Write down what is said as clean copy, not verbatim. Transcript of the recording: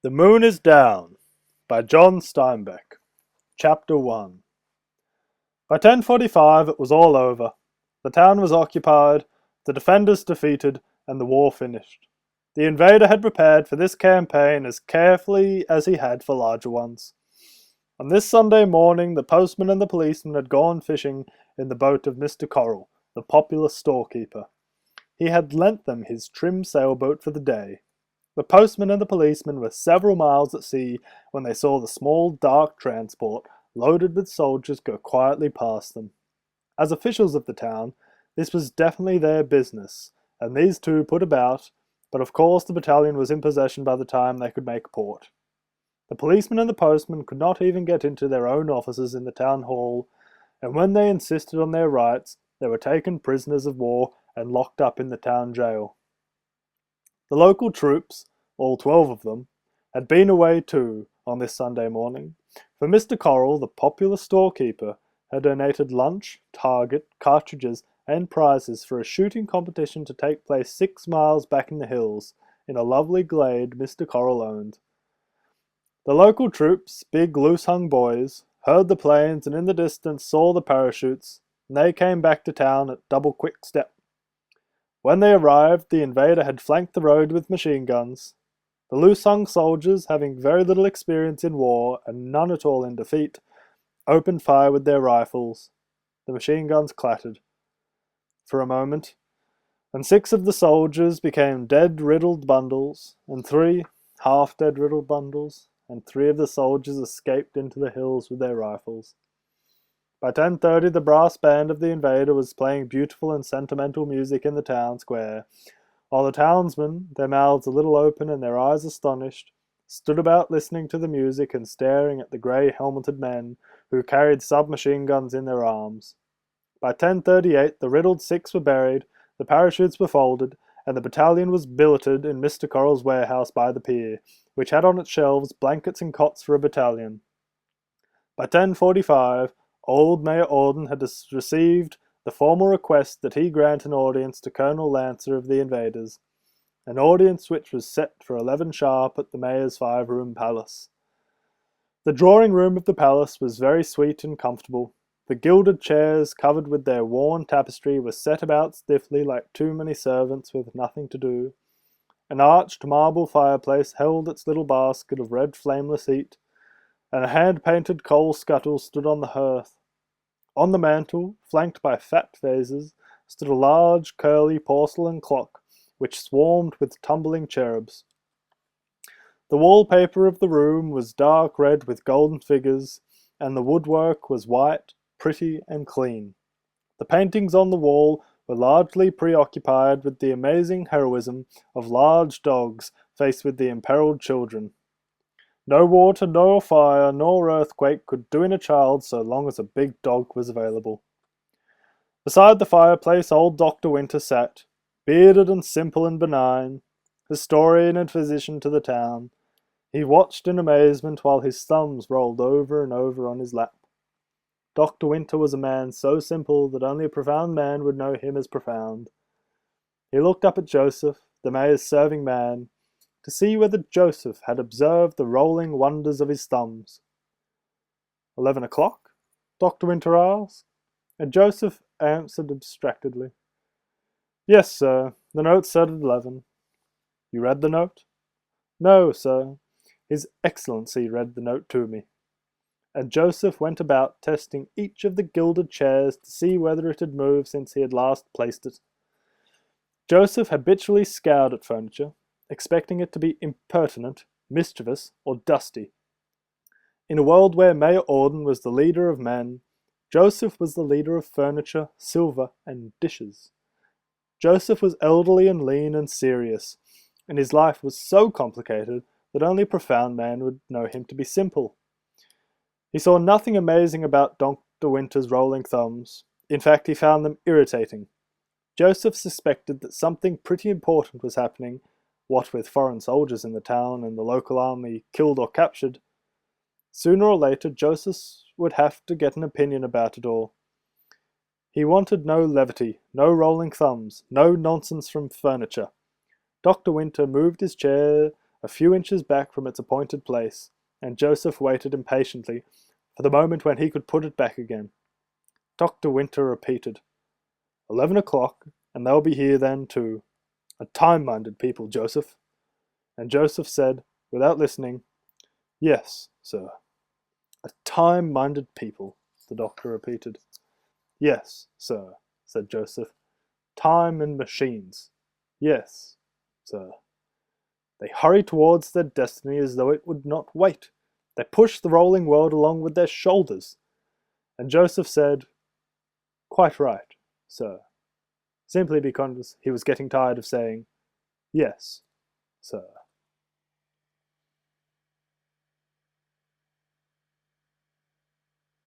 The Moon is Down by John Steinbeck. Chapter 1. By 10:45 it was all over. The town was occupied, the defenders defeated, and the war finished. The invader had prepared for this campaign as carefully as he had for larger ones. On this Sunday morning the postman and the policeman had gone fishing in the boat of Mr. Corral, the popular storekeeper. He had lent them his trim sailboat for the day. The postman and the policeman were several miles at sea when they saw the small dark transport loaded with soldiers go quietly past them. As officials of the town, this was definitely their business, and these two put about, but of course the battalion was in possession by the time they could make port. The policeman and the postman could not even get into their own offices in the town hall, and when they insisted on their rights, they were taken prisoners of war and locked up in the town jail. The local troops, all 12 of them, had been away too on this Sunday morning, for Mr. Corral, the popular storekeeper, had donated lunch, target, cartridges, and prizes for a shooting competition to take place 6 miles back in the hills, in a lovely glade Mr. Corral owned. The local troops, big loose-hung boys, heard the planes and in the distance saw the parachutes, and they came back to town at double-quick step. When they arrived, the invader had flanked the road with machine guns. The loose-hung soldiers, having very little experience in war and none at all in defeat, opened fire with their rifles. The machine guns clattered for a moment, and 6 of the soldiers became dead-riddled bundles, and 3 half-dead riddled bundles, and 3 of the soldiers escaped into the hills with their rifles. By 10:30 the brass band of the invader was playing beautiful and sentimental music in the town square, while the townsmen, their mouths a little open and their eyes astonished, stood about listening to the music and staring at the grey helmeted men who carried submachine guns in their arms. By 10:38 the riddled 6 were buried, the parachutes were folded, and the battalion was billeted in Mr. Corral's warehouse by the pier, which had on its shelves blankets and cots for a battalion. By 10:45 old Mayor Auden had received the formal request that he grant an audience to Colonel Lancer of the invaders, an audience which was set for 11 sharp at the mayor's 5-room palace. The drawing room of the palace was very sweet and comfortable. The gilded chairs covered with their worn tapestry were set about stiffly like too many servants with nothing to do. An arched marble fireplace held its little basket of red flameless heat, and a hand-painted coal scuttle stood on the hearth. On the mantel, flanked by fat vases, stood a large, curly porcelain clock, which swarmed with tumbling cherubs. The wallpaper of the room was dark red with golden figures, and the woodwork was white, pretty, and clean. The paintings on the wall were largely preoccupied with the amazing heroism of large dogs faced with the imperiled children. No water, nor fire, nor earthquake could do in a child so long as a big dog was available. Beside the fireplace old Dr. Winter sat, bearded and simple and benign, historian and physician to the town. He watched in amazement while his thumbs rolled over and over on his lap. Dr. Winter was a man so simple that only a profound man would know him as profound. He looked up at Joseph, the mayor's serving man, to see whether Joseph had observed the rolling wonders of his thumbs. 11 o'clock? Dr. Winter asked, and Joseph answered abstractedly. Yes, sir, the note said at 11. You read the note? No, sir. His Excellency read the note to me. And Joseph went about testing each of the gilded chairs to see whether it had moved since he had last placed it. Joseph habitually scowled at furniture, expecting it to be impertinent, mischievous, or dusty. In a world where Mayor Auden was the leader of men, Joseph was the leader of furniture, silver, and dishes. Joseph was elderly and lean and serious, and his life was so complicated that only a profound man would know him to be simple. He saw nothing amazing about Dr. Winter's rolling thumbs. In fact, he found them irritating. Joseph suspected that something pretty important was happening, what with foreign soldiers in the town and the local army killed or captured. Sooner or later, Joseph would have to get an opinion about it all. He wanted no levity, no rolling thumbs, no nonsense from furniture. Dr. Winter moved his chair a few inches back from its appointed place, and Joseph waited impatiently for the moment when he could put it back again. Dr. Winter repeated, 11 o'clock, and they'll be here then too. A time-minded people, Joseph. And Joseph said, without listening, Yes, sir. A time-minded people, the doctor repeated. Yes, sir, said Joseph. Time and machines. Yes, sir. They hurry towards their destiny as though it would not wait. They push the rolling world along with their shoulders. And Joseph said, Quite right, sir, simply because he was getting tired of saying, Yes, sir.